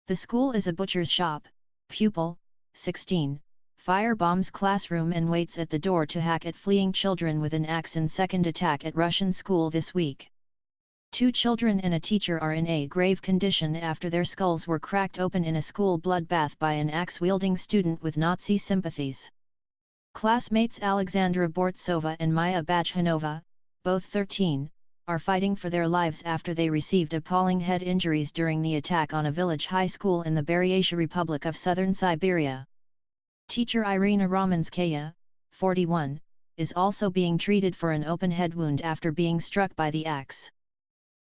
The school is a butcher's shop. Pupil, 16, firebombs classroom and waits at the door to hack at fleeing children with an axe in second attack at Russian school this week. 2 children and a teacher are in a grave condition after their skulls were cracked open in a school bloodbath by an axe-wielding student with Nazi sympathies. Classmates Alexandra Bortsova and Maya Bachhanova, both 13, are fighting for their lives after they received appalling head injuries during the attack on a village high school in the Buryatia Republic of Southern Siberia. Teacher Irina Romanskaya, 41, is also being treated for an open head wound after being struck by the axe.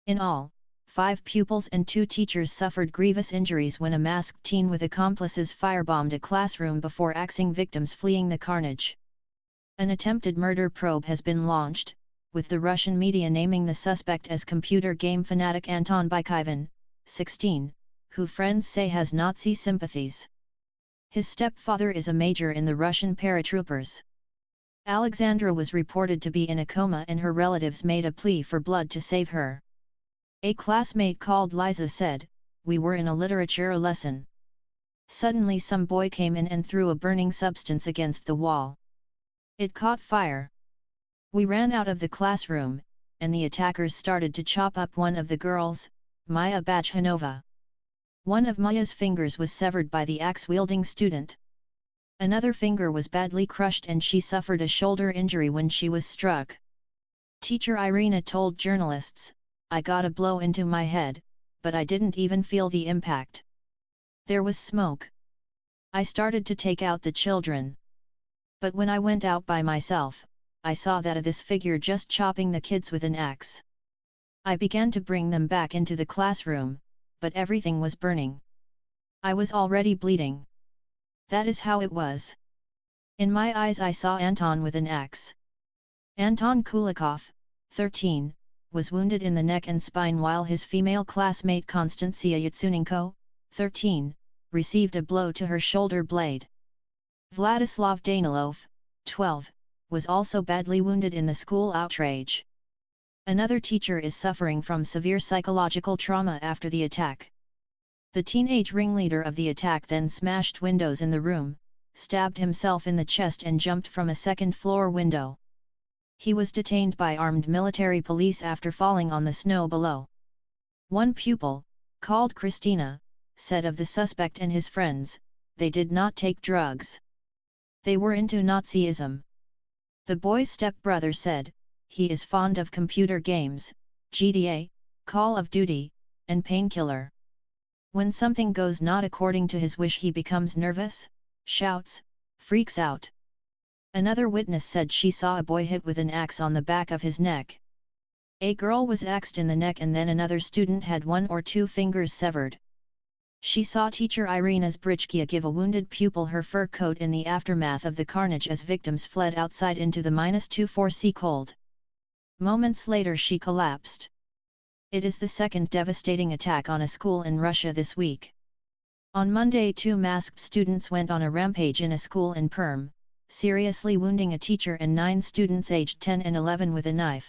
In all, 5 pupils and 2 teachers suffered grievous injuries when a masked teen with accomplices firebombed a classroom before axing victims fleeing the carnage. An attempted murder probe has been launched, with the Russian media naming the suspect as computer game fanatic Anton Bykyvin, 16, who friends say has Nazi sympathies. His stepfather is a major in the Russian paratroopers. Alexandra was reported to be in a coma and her relatives made a plea for blood to save her. A classmate called Liza said, "We were in a literature lesson. Suddenly some boy came in and threw a burning substance against the wall. It caught fire. We ran out of the classroom, and the attackers started to chop up one of the girls, Maya Bachhanova. One of Maya's fingers was severed by the axe-wielding student. Another finger was badly crushed and she suffered a shoulder injury when she was struck." Teacher Irina told journalists, "I got a blow into my head, but I didn't even feel the impact. There was smoke. I started to take out the children. But when I went out by myself, I saw this figure just chopping the kids with an axe. I began to bring them back into the classroom, but everything was burning. I was already bleeding. That is how it was. In my eyes I saw Anton with an axe." Anton Kulikov, 13, was wounded in the neck and spine while his female classmate Konstantia Yatsunenko, 13, received a blow to her shoulder blade. Vladislav Danilov, 12, was also badly wounded in the school outrage. Another teacher is suffering from severe psychological trauma after the attack. The teenage ringleader of the attack then smashed windows in the room, stabbed himself in the chest and jumped from a second-floor window. He was detained by armed military police after falling on the snow below. One pupil, called Christina, said of the suspect and his friends, "They did not take drugs. They were into Nazism." The boy's stepbrother said, "He is fond of computer games, GTA, Call of Duty, and Painkiller. When something goes not according to his wish he becomes nervous, shouts, freaks out." Another witness said she saw a boy hit with an axe on the back of his neck. A girl was axed in the neck and then another student had 1 or 2 fingers severed. She saw teacher Irina Zbrychkia give a wounded pupil her fur coat in the aftermath of the carnage as victims fled outside into the -24°C cold. Moments later she collapsed. It is the second devastating attack on a school in Russia this week. On Monday 2 masked students went on a rampage in a school in Perm, seriously wounding a teacher and 9 students aged 10 and 11 with a knife.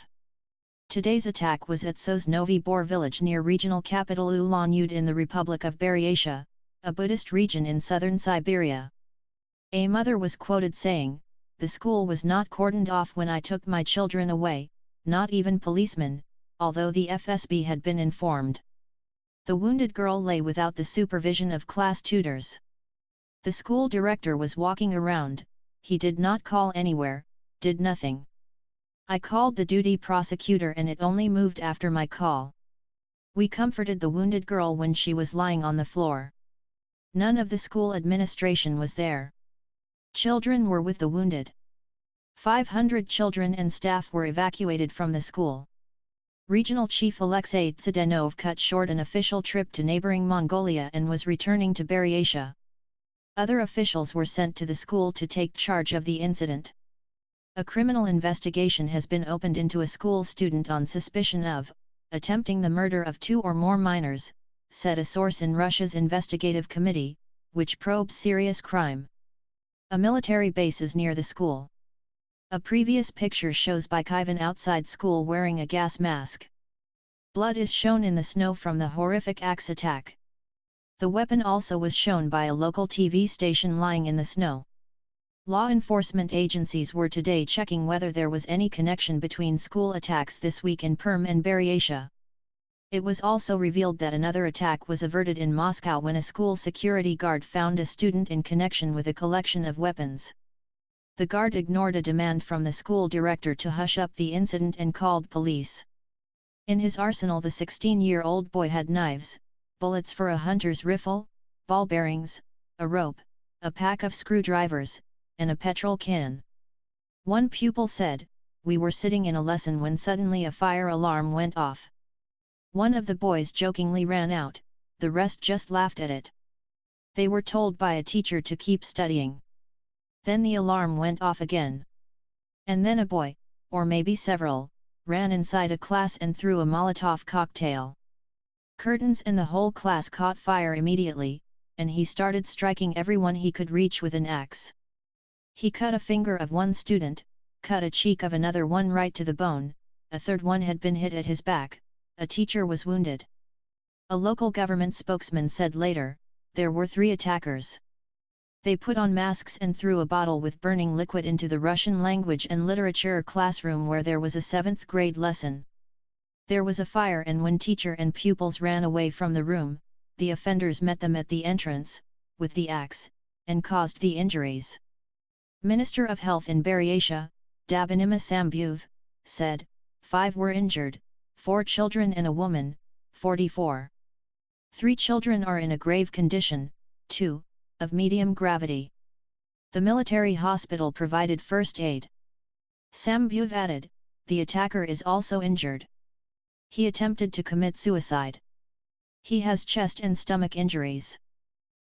Today's attack was at Sosnovy Bor village near regional capital Ulan-Ude in the Republic of Buryatia, a Buddhist region in southern Siberia. A mother was quoted saying, "The school was not cordoned off when I took my children away, not even policemen, although the FSB had been informed." The wounded girl lay without the supervision of class tutors. The school director was walking around, he did not call anywhere, did nothing. I called the duty prosecutor and it only moved after my call. We comforted the wounded girl when she was lying on the floor. None of the school administration was there. Children were with the wounded. 500 children and staff were evacuated from the school. Regional Chief Alexei Tsidenov cut short an official trip to neighboring Mongolia and was returning to Buryatia. Other officials were sent to the school to take charge of the incident. A criminal investigation has been opened into a school student on suspicion of attempting the murder of 2 or more minors, said a source in Russia's investigative committee, which probes serious crime. A military base is near the school. A previous picture shows Bykyvin outside school wearing a gas mask. Blood is shown in the snow from the horrific axe attack. The weapon also was shown by a local TV station lying in the snow. Law enforcement agencies were today checking whether there was any connection between school attacks this week in Perm and Buryatia. It was also revealed that another attack was averted in Moscow when a school security guard found a student in connection with a collection of weapons. The guard ignored a demand from the school director to hush up the incident and called police. In his arsenal, the 16-year-old boy had knives, bullets for a hunter's rifle, ball bearings, a rope, a pack of screwdrivers, and a petrol can. One pupil said, "We were sitting in a lesson when suddenly a fire alarm went off. One of the boys jokingly ran out, the rest just laughed at it. They were told by a teacher to keep studying. Then the alarm went off again. And then a boy, or maybe several, ran inside a class and threw a Molotov cocktail. Curtains and the whole class caught fire immediately, and he started striking everyone he could reach with an axe. He cut a finger of one student, cut a cheek of another one right to the bone, a third one had been hit at his back, a teacher was wounded." A local government spokesman said later, there were 3 attackers. They put on masks and threw a bottle with burning liquid into the Russian language and literature classroom where there was a 7th grade lesson. There was a fire, and when teacher and pupils ran away from the room, the offenders met them at the entrance, with the axe, and caused the injuries. Minister of Health in Buryatia, Dabinima Sambuv, said, 5 were injured, 4 children and a woman, 44. 3 children are in a grave condition, 2, of medium gravity. The military hospital provided first aid. Sambuv added, the attacker is also injured. He attempted to commit suicide. He has chest and stomach injuries.